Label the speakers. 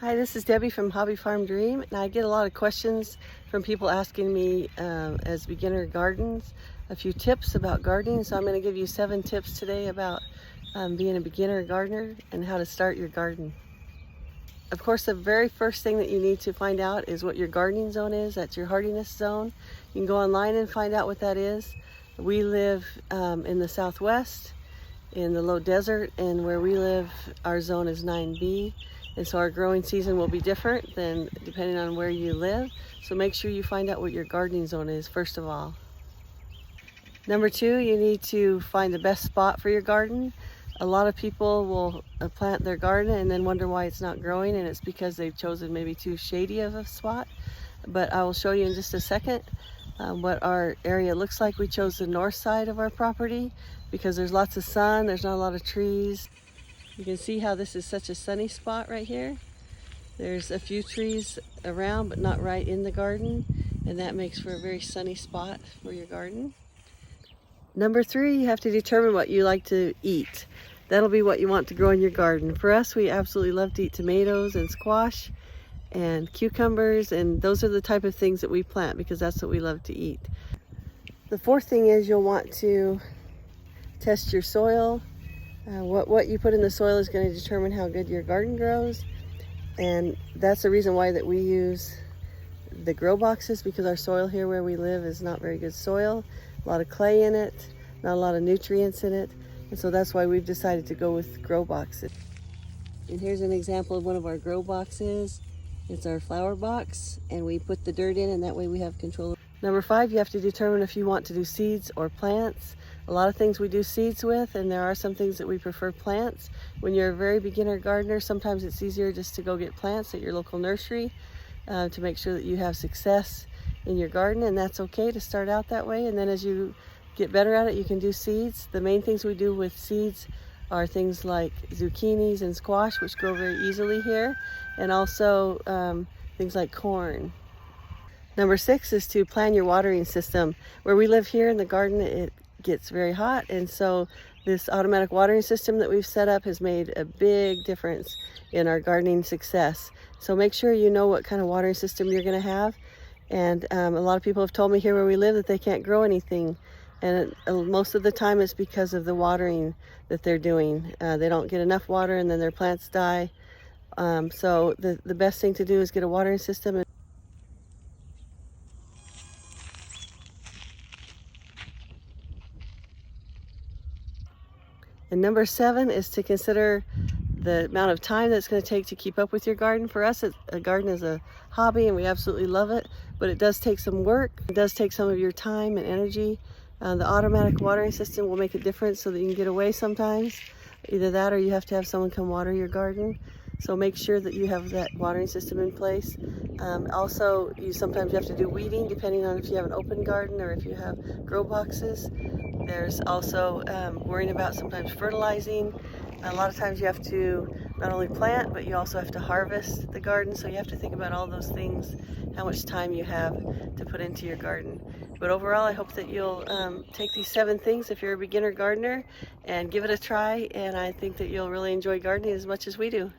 Speaker 1: Hi, this is Debbie from Hobby Farm Dream, and I get a lot of questions from people asking me as beginner gardens a few tips about gardening. So I'm going to give you 7 tips today about being a beginner gardener and how to start your garden. Of course, the very first thing that you need to find out is what your gardening zone is. That's your hardiness zone. You can go online and find out what that is. We live in the Southwest, in the low desert, and where we live, our zone is 9B. And so our growing season will be different than depending on where you live. So make sure you find out what your gardening zone is first of all. Number 2, you need to find the best spot for your garden. A lot of people will plant their garden and then wonder why it's not growing, and it's because they've chosen maybe too shady of a spot. But I will show you in just a second what our area looks like. We chose the north side of our property because there's lots of sun, there's not a lot of trees. You can see how this is such a sunny spot right here. There's a few trees around, but not right in the garden, and that makes for a very sunny spot for your garden. Number 3, you have to determine what you like to eat. That'll be what you want to grow in your garden. For us, we absolutely love to eat tomatoes and squash and cucumbers, and those are the type of things that we plant because that's what we love to eat. The 4th thing is you'll want to test your soil. What you put in the soil is going to determine how good your garden grows, and that's the reason why that we use the grow boxes, because our soil here where we live is not very good soil, a lot of clay in it, not a lot of nutrients in it, and so that's why we've decided to go with grow boxes. And here's an example of one of our grow boxes. It's our flower box, and we put the dirt in, and that way we have control. Number 5, you have to determine if you want to do seeds or plants. A lot of things we do seeds with, and there are some things that we prefer plants. When you're a very beginner gardener, sometimes it's easier just to go get plants at your local nursery to make sure that you have success in your garden, and that's okay to start out that way. And then as you get better at it, you can do seeds. The main things we do with seeds are things like zucchinis and squash, which grow very easily here, and also things like corn. Number 6 is to plan your watering system. Where we live here in the garden, it gets very hot, and so this automatic watering system that we've set up has made a big difference in our gardening success. So make sure you know what kind of watering system you're going to have. And a lot of people have told me here where we live that they can't grow anything, and most of the time it's because of the watering that they're doing. They don't get enough water, and then their plants die. So the best thing to do is get a watering system. And number 7 is to consider the amount of time that's going to take to keep up with your garden. For us, a garden is a hobby, and we absolutely love it, but it does take some work. It does take some of your time and energy. The automatic watering system will make a difference so that you can get away sometimes. Either that or you have to have someone come water your garden. So make sure that you have that watering system in place. Also, sometimes you have to do weeding depending on if you have an open garden or if you have grow boxes. There's also worrying about sometimes fertilizing. A lot of times you have to not only plant, but you also have to harvest the garden. So you have to think about all those things, how much time you have to put into your garden. But overall, I hope that you'll take these 7 things if you're a beginner gardener and give it a try. And I think that you'll really enjoy gardening as much as we do.